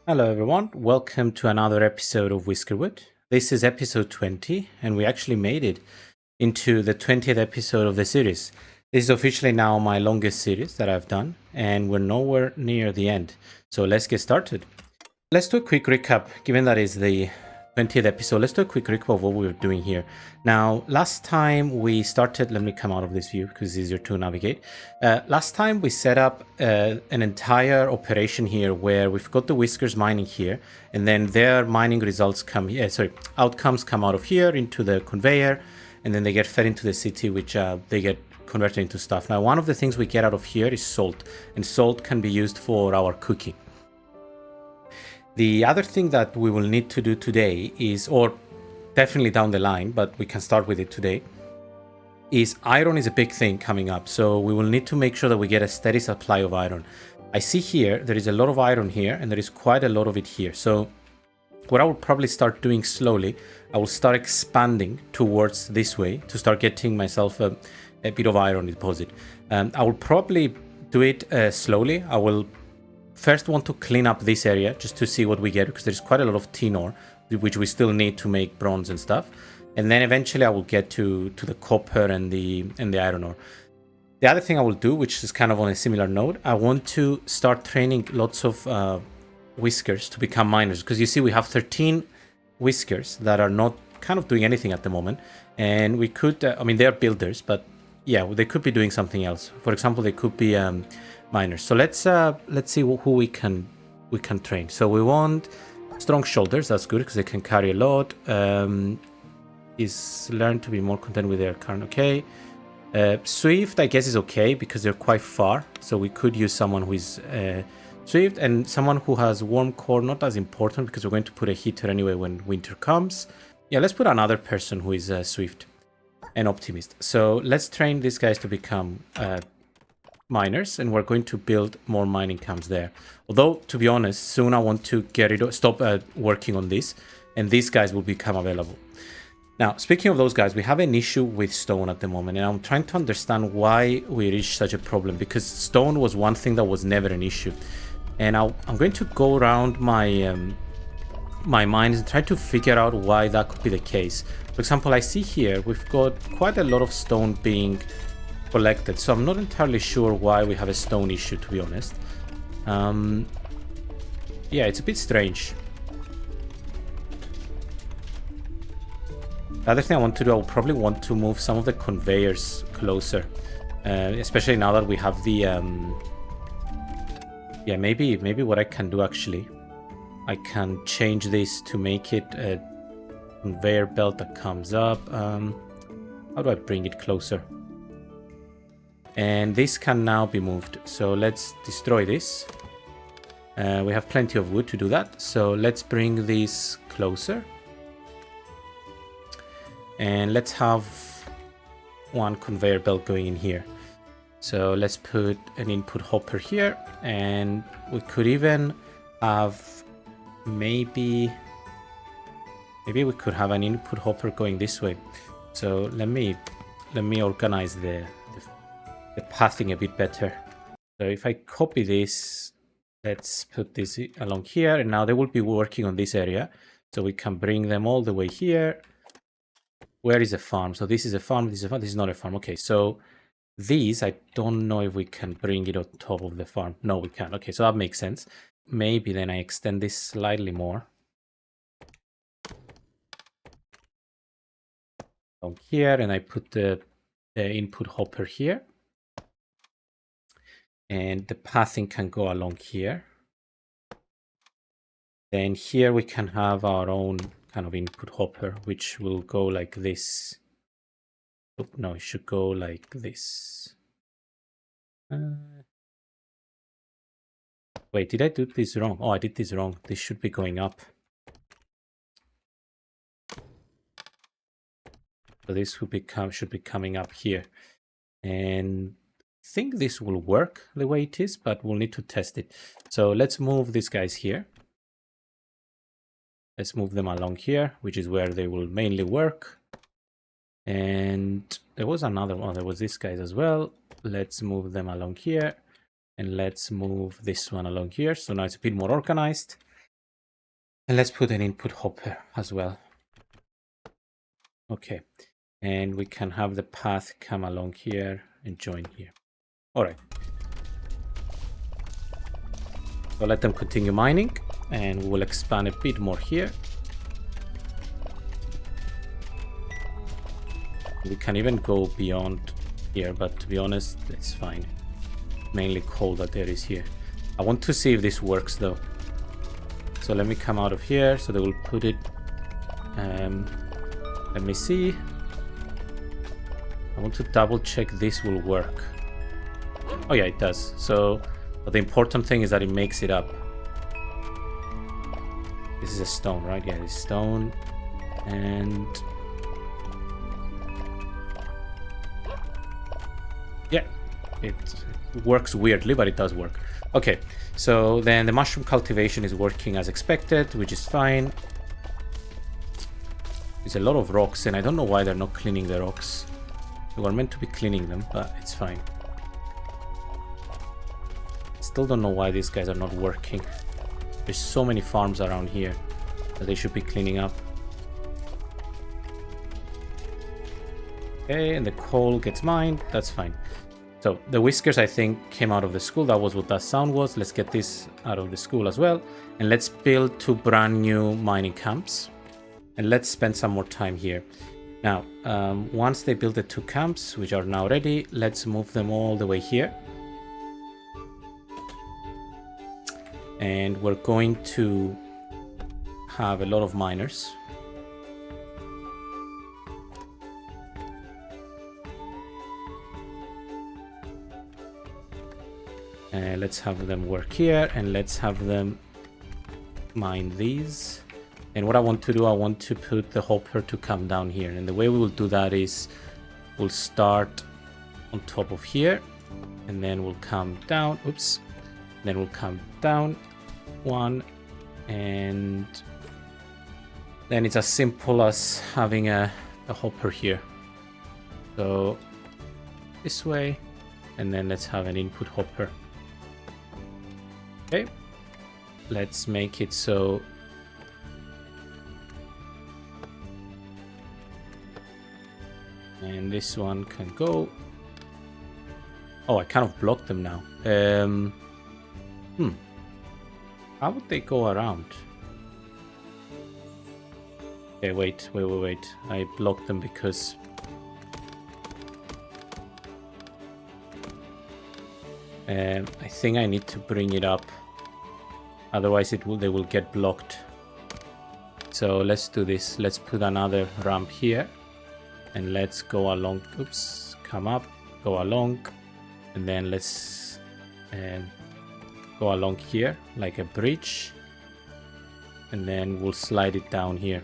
Hello everyone, welcome to another episode of Whiskerwood. This is episode 20 and we actually made it into the 20th episode of the series. This is officially now my longest series that I've done and we're nowhere near the end. So let's get started. Let's do a quick recap, given that is the 20th episode. Let's do a quick recap of what we were doing here. Now, last time we started, let me come out of this view because it's easier to navigate. Last time we set up an entire operation here where we've got the whiskers mining here, and then their mining results come here, outcomes come out of here into the conveyor, and then they get fed into the city, which they get converted into stuff. Now, one of the things we get out of here is salt, and salt can be used for our cooking. The other thing that we will need to do today is, or definitely down the line, but we can start with it today, is iron is a big thing coming up. So we will need to make sure that we get a steady supply of iron. I see here, there is a lot of iron here and there is quite a lot of it here. So what I will probably start doing slowly, I will start expanding towards this way to start getting myself a bit of iron deposit. I will probably do it slowly. I will first want to clean up this area just to see what we get, because there's quite a lot of tin ore, which we still need to make bronze and stuff. And then eventually I will get to the copper and the iron ore. The other thing I will do, which is kind of on a similar note, I want to start training lots of whiskers to become miners, because you see we have 13 whiskers that are not kind of doing anything at the moment, and we could I mean, they're builders, but yeah, they could be doing something else. For example, they could be miners. So let's see who we can train. So we want strong shoulders. That's good because they can carry a lot. Is learn to be more content with their current. Okay. Swift, I guess, is okay because they're quite far. So we could use someone who is swift, and someone who has warm core. Not as important because we're going to put a heater anyway when winter comes. Yeah, let's put another person who is swift and optimist. So let's train these guys to become miners, and we're going to build more mining camps there. Although, to be honest, soon I want to stop working on this, and these guys will become available. Now, speaking of those guys, we have an issue with stone at the moment, and I'm trying to understand why we reached such a problem, because stone was one thing that was never an issue. And I'm going to go around my my mines and try to figure out why that could be the case. For example, I see here we've got quite a lot of stone being collected, so I'm not entirely sure why we have a stone issue, to be honest. Yeah, it's a bit strange. The other thing I want to do, I will probably want to move some of the conveyors closer, especially now that we have the yeah, maybe what I can do, actually, I can change this to make it a conveyor belt that comes up. How do I bring it closer? And this can now be moved. So let's destroy this. We have plenty of wood to do that. So let's bring this closer. And let's have one conveyor belt going in here. So let's put an input hopper here. And we could even have maybe we could have an input hopper going this way. So let me organize the pathing a bit better. So if I copy this, let's put this along here, and now they will be working on this area, so we can bring them all the way here. Where is a farm? So this is a farm, this is a farm, this is not a farm. Okay, so these, I don't know if we can bring it on top of the farm. No, we can't. Okay, so that makes sense. Maybe then I extend this slightly more along here, and I put the input hopper here. And the pathing can go along here. Then here we can have our own kind of input hopper, which will go like this. Oh, no, it should go like this. Wait, did I do this wrong? Oh, I did this wrong. This should be going up. So this should be coming up here. And I think this will work the way it is, but we'll need to test it. So let's move these guys here. Let's move them along here, which is where they will mainly work. And there was another one. There was these guys as well. Let's move them along here. And let's move this one along here. So now it's a bit more organized. And let's put an input hopper as well. Okay. And we can have the path come along here and join here. All right. So let them continue mining, and we'll expand a bit more here. We can even go beyond here, but to be honest, it's fine. Mainly coal that there is here. I want to see if this works though. So let me come out of here. So they will put it. Let me see. I want to double check this will work. Oh yeah, it does. So but the important thing is that it makes it up. This is a stone, right? Yeah, it's stone. And yeah, it works weirdly, but it does work. Okay, so then the mushroom cultivation is working as expected, which is fine. There's a lot of rocks, and I don't know why they're not cleaning the rocks. We were meant to be cleaning them, but it's fine. Still don't know why these guys are not working. There's so many farms around here that they should be cleaning up. Okay, and the coal gets mined. That's fine. So the whiskers, I think, came out of the school. That was what that sound was. Let's get this out of the school as well. And let's build 2 brand new mining camps. And let's spend some more time here. Now, once they build the 2 camps, which are now ready, let's move them all the way here. And we're going to have a lot of miners. Let's have them work here, and let's have them mine these. And what I want to do, I want to put the hopper to come down here. And the way we will do that is we'll start on top of here, and then we'll come down. Oops. Then we'll come down 1, and then it's as simple as having a hopper here. So this way, and then let's have an input hopper. Okay, let's make it so and this one can go. Oh, I kind of blocked them now. How would they go around? Okay, wait. I blocked them because I think I need to bring it up. Otherwise they will get blocked. So let's do this. Let's put another ramp here. And let's go along. Oops. Come up. Go along. And then let's go along here like a bridge. And then we'll slide it down here.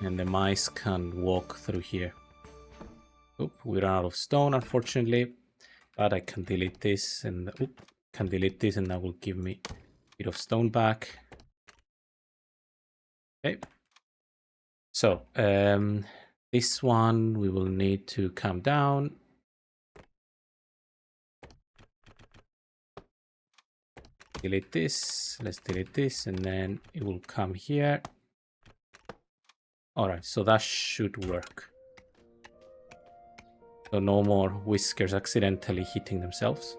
And the mice can walk through here. Oop, we ran out of stone, unfortunately. But I can delete this, and that will give me a bit of stone back. Okay. So this one we will need to come down. Delete this. Let's delete this, and then it will come here. All right, so that should work. So no more whiskers accidentally hitting themselves.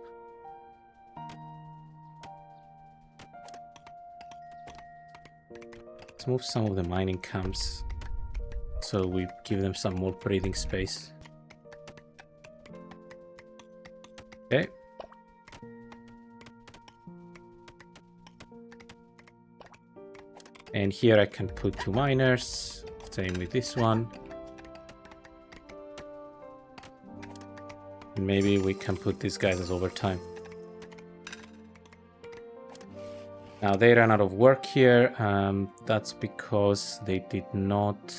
Let's move some of the mining camps so we give them some more breathing space. Okay. And here I can put 2 miners. Same with this one. And maybe we can put these guys as overtime. Now they ran out of work here. That's because they did not...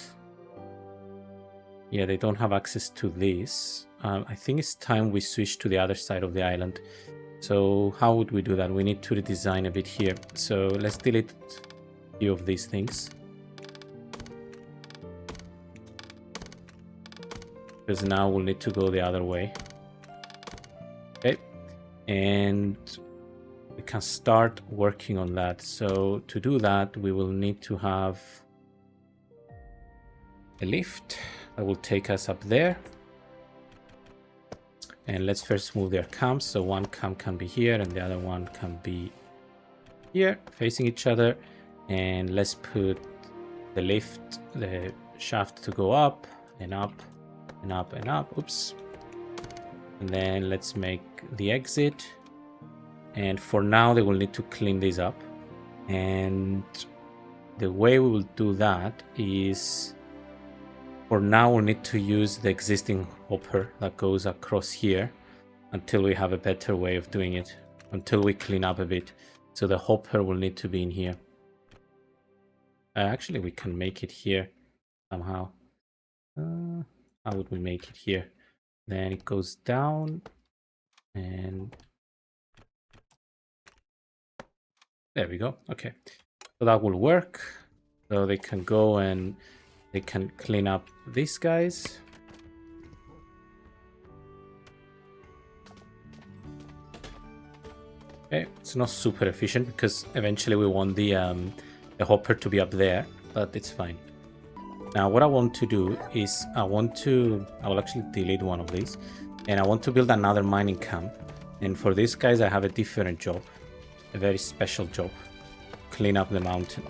Yeah, they don't have access to this. I think it's time we switch to the other side of the island. So how would we do that? We need to redesign a bit here. So let's delete a few of these things. Because now we'll need to go the other way. Okay. And we can start working on that. So to do that, we will need to have a lift that will take us up there. And let's first move their camps. So one camp can be here and the other one can be here, facing each other. And let's put the lift, the shaft to go up and up and up and up. Oops. And then let's make the exit. And for now, they will need to clean this up. And the way we will do that is, for now, we'll need to use the existing hopper that goes across here until we have a better way of doing it, until we clean up a bit. So the hopper will need to be in here. Actually, we can make it here somehow. How would we make it here? Then it goes down and there we go. Okay, so that will work. So they can go and they can clean up these guys. Okay, it's not super efficient because eventually we want the hopper to be up there, but it's fine. Now what I want to do is I will actually delete one of these and I want to build another mining camp. And for these guys I have a different job, a very special job, clean up the mountain.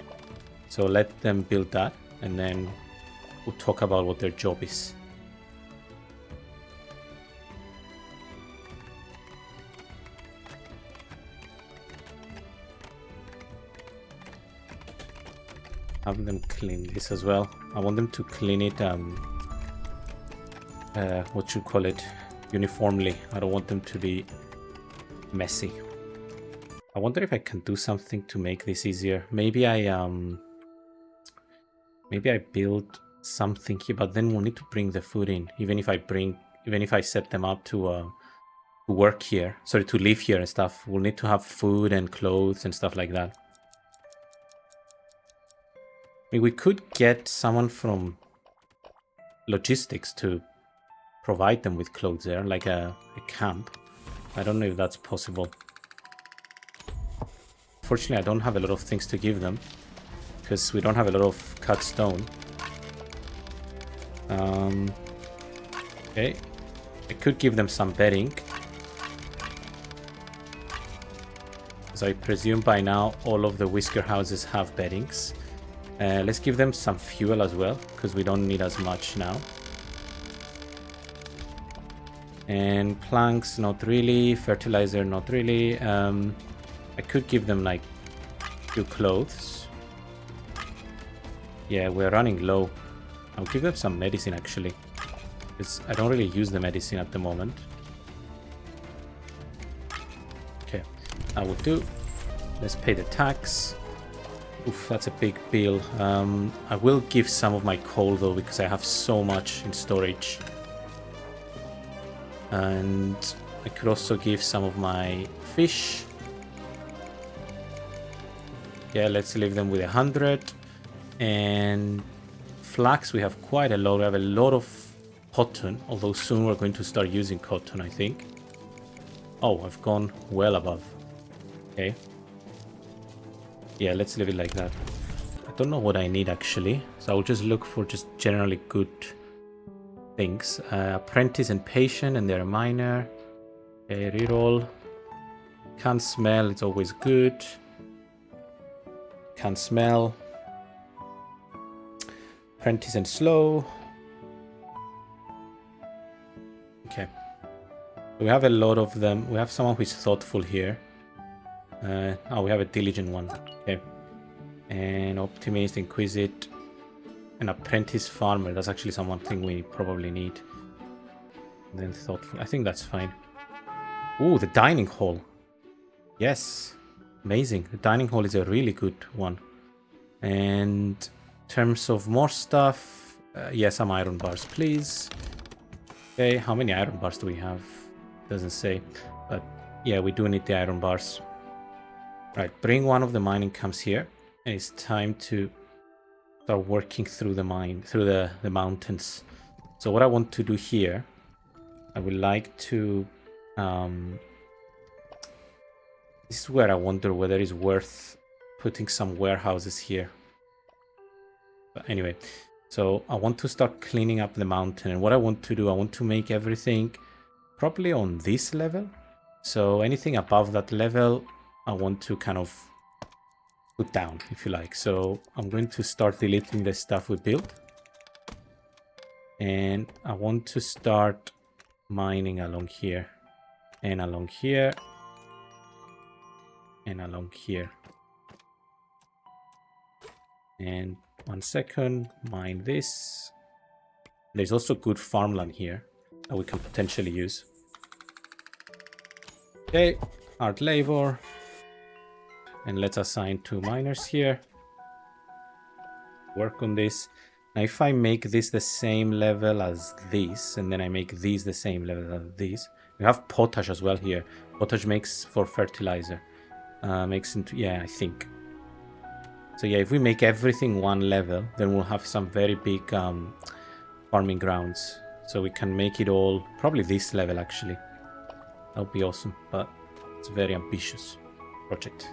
So let them build that and then we'll talk about what their job is. Have them clean this as well. I want them to clean it, what you call it, uniformly. I don't want them to be messy. I wonder if I can do something to make this easier. Maybe I build something here, but then we'll need to bring the food in. Even if I set them up to work here, sorry, to live here and stuff, we'll need to have food and clothes and stuff like that. I mean, we could get someone from logistics to provide them with clothes there, like a camp. I don't know if that's possible. Fortunately, I don't have a lot of things to give them because we don't have a lot of cut stone. Okay, I could give them some bedding. So I presume by now all of the whisker houses have beddings. Let's give them some fuel as well, because we don't need as much now. And planks, not really. Fertilizer, not really. I could give them like a few clothes. Yeah, we're running low. I'll give them some medicine actually, because I don't really use the medicine at the moment. Okay, I will do. Let's pay the tax. Oof, that's a big bill. I will give some of my coal though, because I have so much in storage. And I could also give some of my fish. Yeah, let's leave them with 100. And flax, we have quite a lot. We have a lot of cotton, although soon we're going to start using cotton, I think. Oh, I've gone well above. Okay. Yeah, let's leave it like that. I don't know what I need actually, so I'll just look for just generally good things. Apprentice and patient, and they're a miner. Okay, reroll. Can't smell, it's always good. Can't smell. Apprentice and slow. Okay. We have a lot of them. We have someone who is thoughtful here. Oh, we have a diligent one. Okay. And optimist, inquisit. An apprentice farmer. That's actually something we probably need. And then thoughtful. I think that's fine. Ooh, the dining hall. Yes. Amazing. The dining hall is a really good one. And in terms of more stuff, yeah, some iron bars, please. Okay, how many iron bars do we have? Doesn't say. But yeah, we do need the iron bars. Right, bring one of the mining camps here. And it's time to start working through the the mountains. So what I want to do here, I would like to This is where I wonder whether it's worth putting some warehouses here. But anyway, so I want to start cleaning up the mountain. And what I want to do, I want to make everything probably on this level. So anything above that level, I want to kind of put down, if you like. So I'm going to start deleting the stuff we built. And I want to start mining along here. And along here. And along here. And 1 second, mine this. There's also good farmland here that we can potentially use. Okay, hard labor. And let's assign 2 miners here. Work on this. Now if I make this the same level as this, and then I make these the same level as these, we have potash as well here. Potash makes for fertilizer. Makes into, yeah, I think. So yeah, if we make everything 1 level, then we'll have some very big farming grounds. So we can make it all, probably this level actually. That would be awesome, but it's a very ambitious project.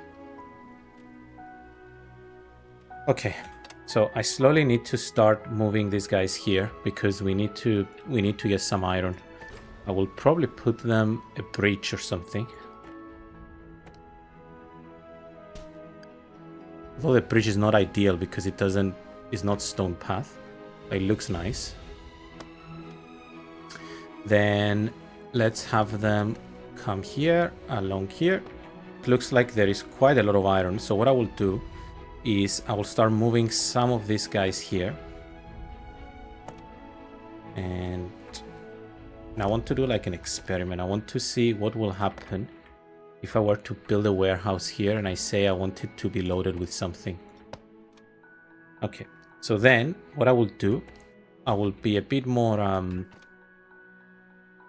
Okay, so I slowly need to start moving these guys here because we need to get some iron. I will probably put them a bridge or something. Although the bridge is not ideal because it's not stone path. It looks nice. Then let's have them come here, along here. It looks like there is quite a lot of iron. So what I will do is I will start moving some of these guys here. And I want to do like an experiment. I want to see what will happen if I were to build a warehouse here and I say I want it to be loaded with something. Okay, so then what I will do, I will be a bit more...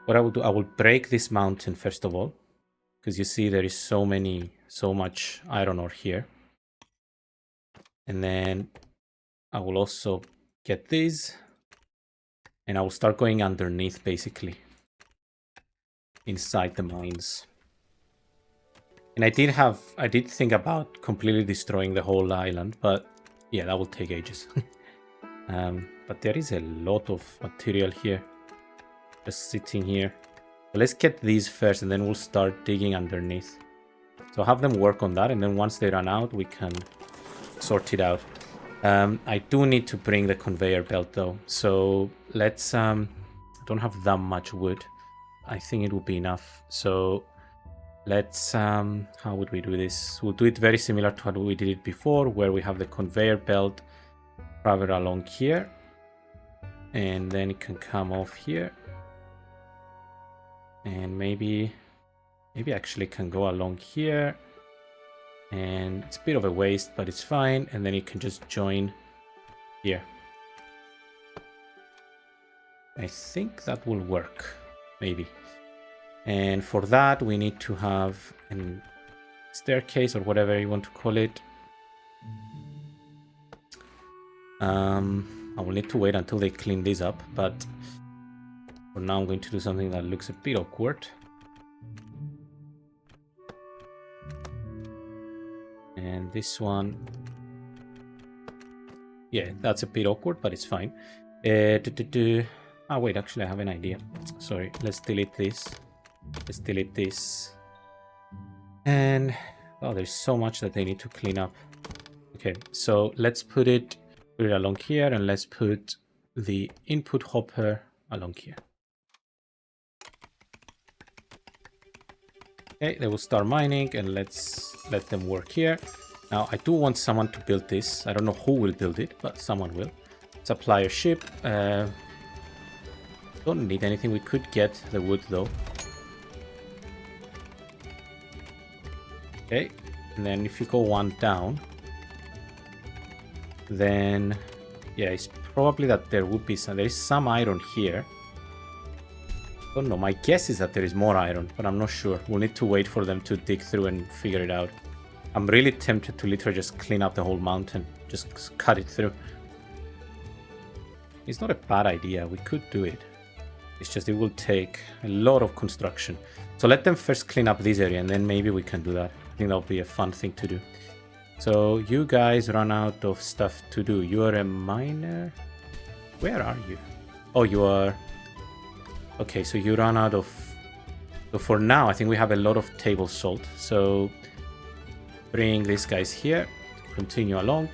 what I will do, I will break this mountain first of all. Because you see there is so much iron ore here. And then I will also get these. And I will start going underneath basically. Inside the mines. And I did think about completely destroying the whole island, but yeah, that will take ages. But there is a lot of material here. Just sitting here. But let's get these first and then we'll start digging underneath. So have them work on that and then once they run out, we can sort it out. I do need to bring the conveyor belt though. So let's, I don't have that much wood. I think it will be enough. So let's, how would we do this? We'll do it very similar to how we did it before, where we have the conveyor belt travel along here. And then it can come off here. And maybe actually can go along here. And it's a bit of a waste, but it's fine. And then it can just join here. I think that will work, maybe. And for that, we need to have a staircase or whatever you want to call it. I will need to wait until they clean this up, but for now I'm going to do something that looks a bit awkward. And this one, yeah, that's a bit awkward, but it's fine. Oh wait, actually I have an idea. Sorry, let's delete this. Let's delete this. And oh, there's so much that they need to clean up. Okay, so let's put it along here, and let's put the input hopper along here. Okay, they will start mining, and let's let them work here. Now, I do want someone to build this. I don't know who will build it, but someone will. Supply a ship. Don't need anything. We could get the wood, though. Okay, and then if you go one down, then yeah, it's probably that there would be some. There is some iron here. I don't know. My guess is that there is more iron, but I'm not sure. We'll need to wait for them to dig through and figure it out. I'm really tempted to literally just clean up the whole mountain. Just cut it through. It's not a bad idea. We could do it. It's just it will take a lot of construction. So let them first clean up this area and then maybe we can do that. think that'll be a fun thing to do. So you guys run out of stuff to do. You are a miner. Where are you? Oh, you are... Okay, so you run out of... So for now, I think we have a lot of table salt. So bring these guys here. Continue along.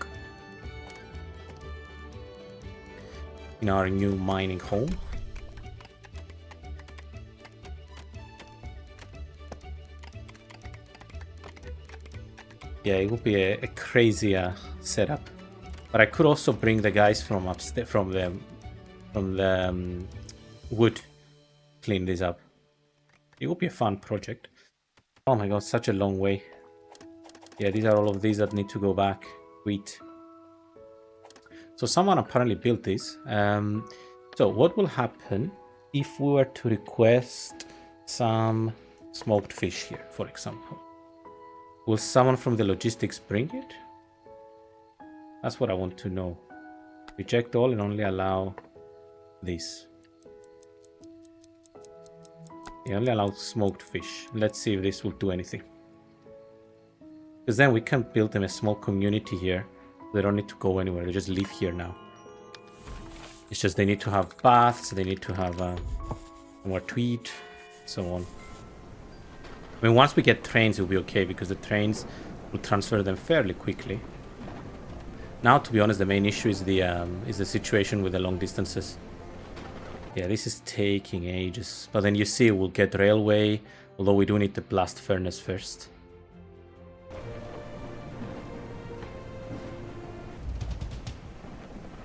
In our new mining home. Yeah, it will be a crazy setup. But I could also bring the guys from upstairs, from the wood, clean this up. It will be a fun project. Oh my god, such a long way. Yeah, these are all of these that need to go back. Wheat. So someone apparently built this. So what will happen if we were to request some smoked fish here, for example? Will someone from the logistics bring it? That's what I want to know. Reject all and only allow this. They only allow smoked fish. Let's see if this will do anything. Because then we can build them a small community here. They don't need to go anywhere. They just live here now. It's just they need to have baths. They need to have somewhere to eat. So on. I mean, once we get trains, it'll be okay. Because the trains will transfer them fairly quickly. Now, to be honest, the main issue is the situation with the long distances. Yeah, this is taking ages. But then you see we'll get railway. Although we do need the blast furnace first.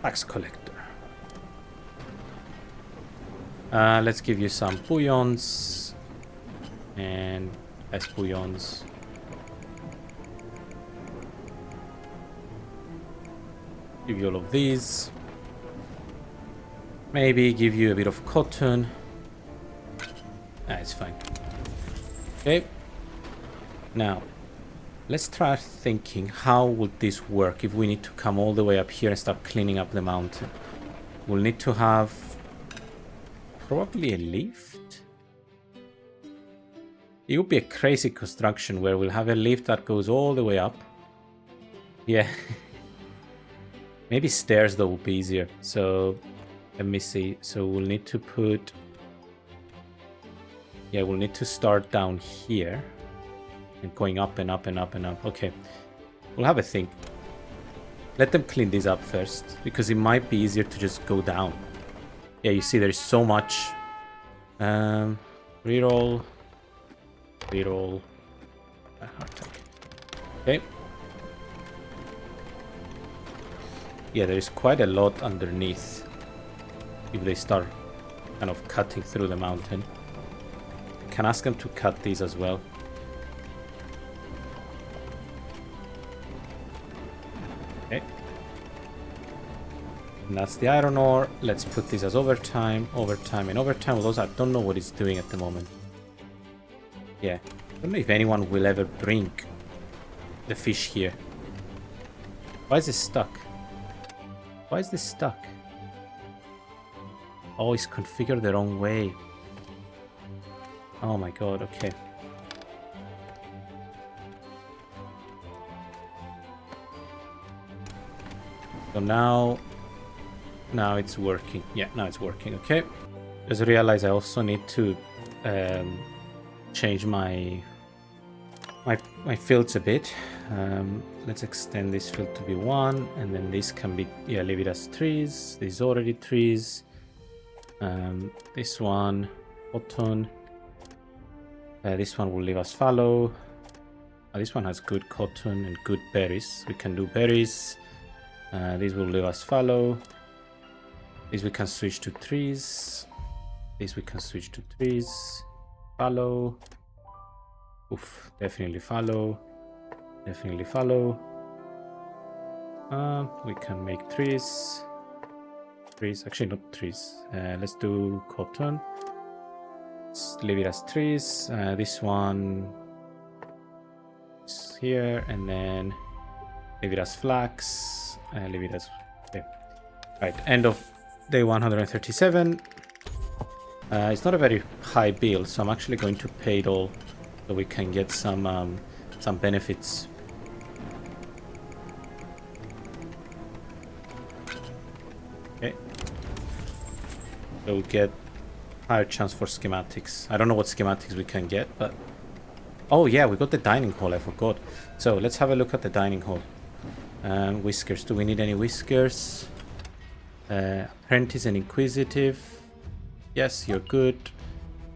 Tax collector. Let's give you some bouillons. And less bouillons. Give you all of these. Maybe give you a bit of cotton. It's fine. Okay. Now, let's try thinking how would this work if we need to come all the way up here and start cleaning up the mountain. We'll need to have probably a lift. It would be a crazy construction where we'll have a lift that goes all the way up. Yeah. Maybe stairs though would be easier. So let me see. So we'll need to put... Yeah, we'll need to start down here. And going up and up and up and up. Okay. We'll have a think. Let them clean this up first. Because it might be easier to just go down. Yeah, you see there's so much. Reroll. Reroll. Okay. Yeah, there is quite a lot underneath. If they start kind of cutting through the mountain. I can ask them to cut these as well. Okay. And that's the iron ore. Let's put this as overtime, overtime, and overtime. Although I don't know what it's doing at the moment. Yeah. I don't know if anyone will ever bring the fish here. Why is this stuck? Why is this stuck? Oh, it's configured the wrong way. Oh my god, okay. So now it's working. Yeah, now it's working, okay. Just realize I also need to change my fields a bit. Let's extend this field to be 1, and then this can be, yeah, leave it as trees. This is already trees. This one, cotton. This one will leave us fallow. This one has good cotton and good berries. We can do berries. These will leave us fallow. These we can switch to trees. These we can switch to trees. Fallow. Oof, definitely fallow. Definitely fallow. We can make trees. Trees, actually not trees. Let's do cotton. Let's leave it as trees. This one is here, and then leave it as flax. Leave it as... Okay. Right, end of day 137. It's not a very high bill, so I'm actually going to pay it all so we can get some some benefits. Okay. So we get higher chance for schematics. I don't know what schematics we can get, but... Oh yeah, we got the dining hall, I forgot. So let's have a look at the dining hall. Whiskers. Do we need any whiskers? Apprentice and inquisitive. Yes, you're good.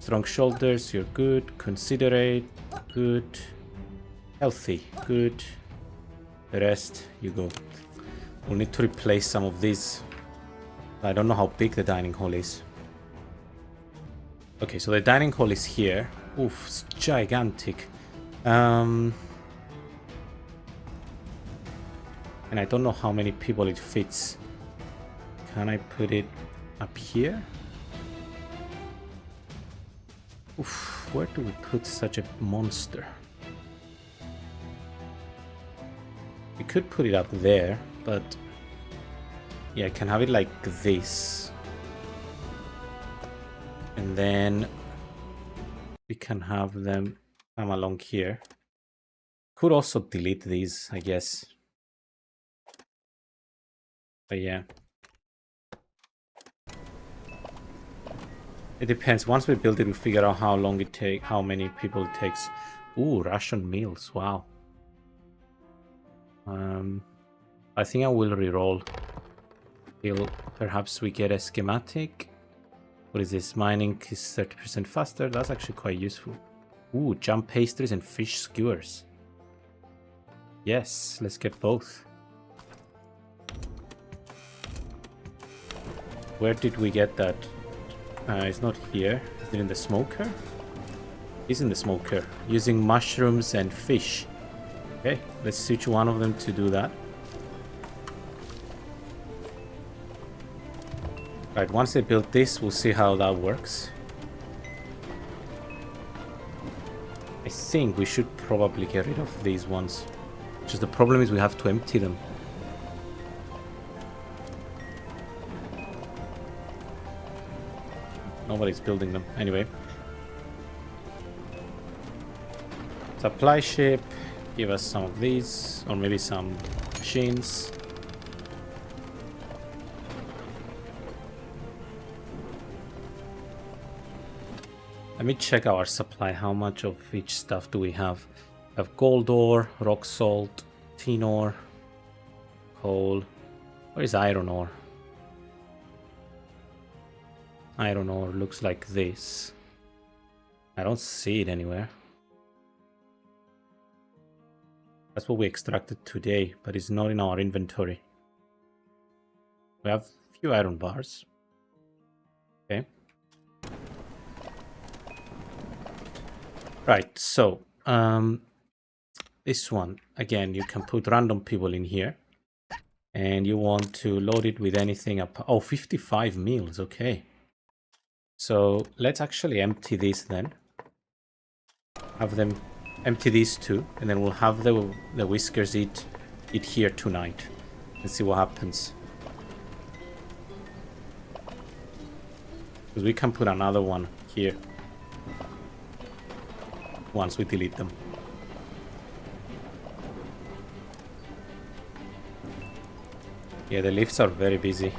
Strong shoulders, you're good. Considerate, good. Healthy, good. The rest, you go. We'll need to replace some of these. I don't know how big the dining hall is. Okay, so the dining hall is here. Oof, it's gigantic. And I don't know how many people it fits. Can I put it up here? Oof, where do we put such a monster? We could put it up there, but... Yeah, I can have it like this. And then... we can have them come along here. Could also delete these, I guess. But yeah. It depends. Once we build it, we figure out how long it takes, how many people it takes. Ooh, Russian meals. Wow. I think I will reroll. Perhaps we get a schematic. What is this? Mining is 30% faster. That's actually quite useful. Ooh, jam pastries and fish skewers. Yes, let's get both. Where did we get that? It's not here. Is it in the smoker? It's in the smoker. Using mushrooms and fish. Okay, let's switch one of them to do that. Right, once they build this, we'll see how that works. I think we should probably get rid of these ones. Just the problem is we have to empty them. Nobody's building them. Anyway. Supply ship. Give us some of these. Or maybe some machines. Let me check our supply. How much of each stuff do we have? We have gold ore, rock salt, tin ore, coal. Where is iron ore? Iron ore looks like this. I don't see it anywhere. That's what we extracted today, but it's not in our inventory. We have a few iron bars. Okay. Right, so this one, again, you can put random people in here. And you want to load it with anything up. Oh, 55 meals, okay. So let's actually empty this then. Have them empty these two, and then we'll have the whiskers eat here tonight. And see what happens. Because we can put another one here. Once we delete them. Yeah, the lifts are very busy.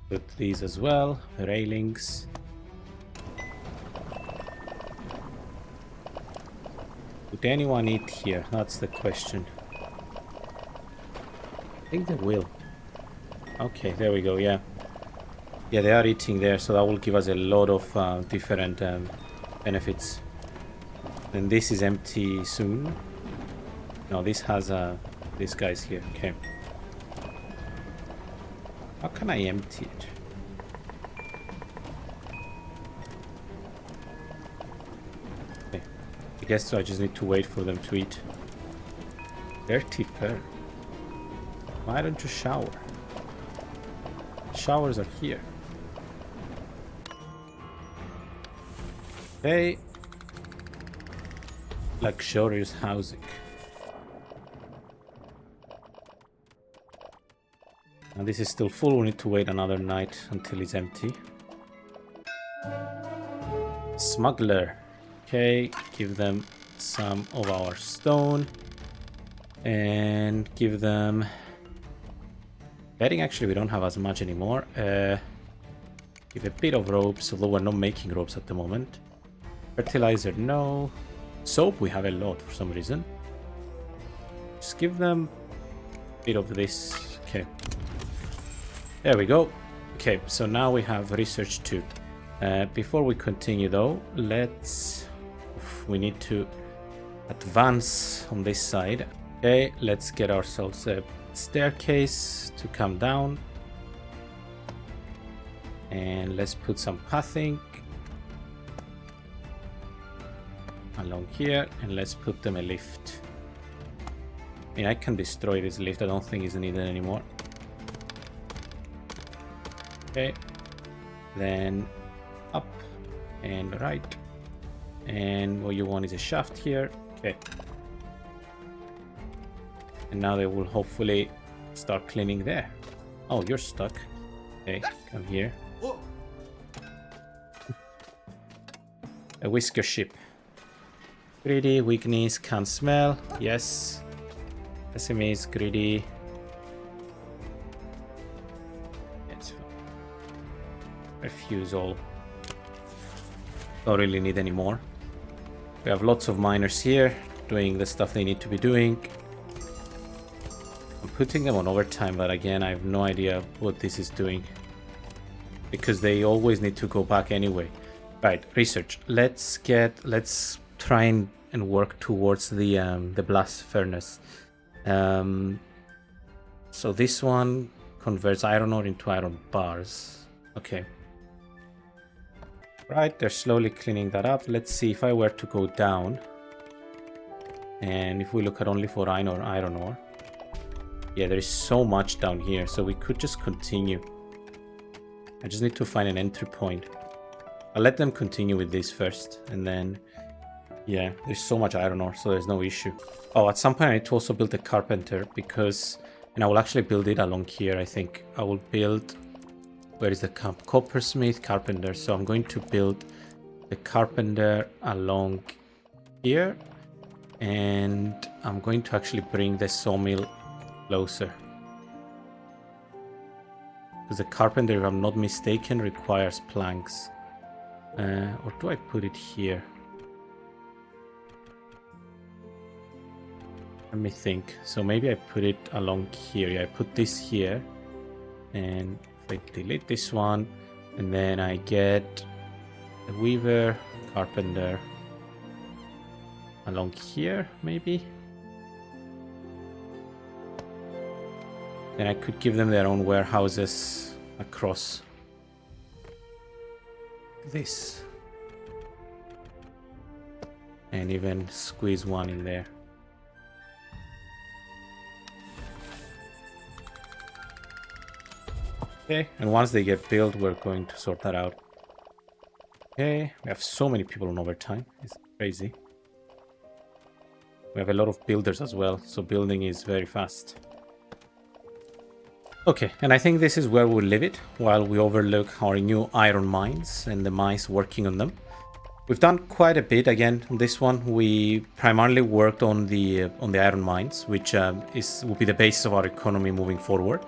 Put these as well, railings. Would anyone eat here? That's the question. I think they will. Okay, there we go, yeah. Yeah, they are eating there, so that will give us a lot of different benefits. And this is empty soon. No, this has these guys here, okay. How can I empty it? Okay. I guess I just need to wait for them to eat. Dirty fur. Why don't you shower? Showers are here. Okay. Luxurious housing. And this is still full. We need to wait another night until it's empty. Smuggler. Okay, give them some of our stone. And give them... Bedding, actually, we don't have as much anymore. Give a bit of ropes, although we're not making ropes at the moment. Fertilizer, no. Soap, we have a lot for some reason. Just give them a bit of this. Okay. There we go. Okay, so now we have research 2. Before we continue though, we need to advance on this side. Okay, let's get ourselves a staircase to come down. And let's put some pathing along here, and let's put them a lift. I mean, I can destroy this lift. I don't think it's needed anymore. Okay, then up and right, and what you want is a shaft here. Okay, and now they will hopefully start cleaning there. Oh, you're stuck. Okay, come here. A whisker ship. Greedy, weakness, can't smell. Yes. SME greedy. It's fine. Refusal. Don't really need any more. We have lots of miners here doing the stuff they need to be doing. I'm putting them on overtime, but again, I have no idea what this is doing, because they always need to go back anyway. Right, research. Let's try and work towards the blast furnace. So this one converts iron ore into iron bars. Okay. Right, they're slowly cleaning that up. Let's see if I were to go down, and if we look at only for iron ore. Yeah, there is so much down here, so we could just continue. I just need to find an entry point. I'll let them continue with this first, and then, yeah, there's so much iron ore, so there's no issue. Oh, at some point I need to also build a carpenter, because, and I will actually build it along here, I think. I will build, where is the coppersmith? Carpenter. So I'm going to build the carpenter along here, and I'm going to actually bring the sawmill closer. Because the carpenter, if I'm not mistaken, requires planks. Or do I put it here? Let me think. So maybe I put it along here. Yeah, I put this here. And if I delete this one, and then I get a weaver, carpenter along here, maybe. Then I could give them their own warehouses across this, and even squeeze one in there. Okay, and once they get built, we're going to sort that out. Okay, we have so many people on overtime. It's crazy. We have a lot of builders as well, so building is very fast. Okay, and I think this is where we'll leave it while we overlook our new iron mines and the mines working on them. We've done quite a bit again on this one. We primarily worked on the iron mines, which will be the basis of our economy moving forward.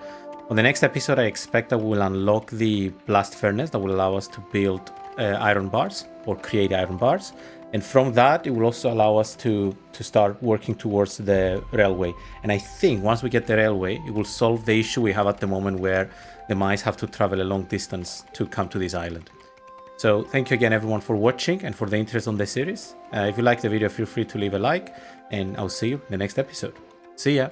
On the next episode, I expect that we'll unlock the blast furnace that will allow us to build iron bars or create iron bars. And from that, it will also allow us to start working towards the railway. And I think once we get the railway, it will solve the issue we have at the moment where the mines have to travel a long distance to come to this island. So thank you again, everyone, for watching and for the interest on the series. If you liked the video, feel free to leave a like, and I'll see you in the next episode. See ya!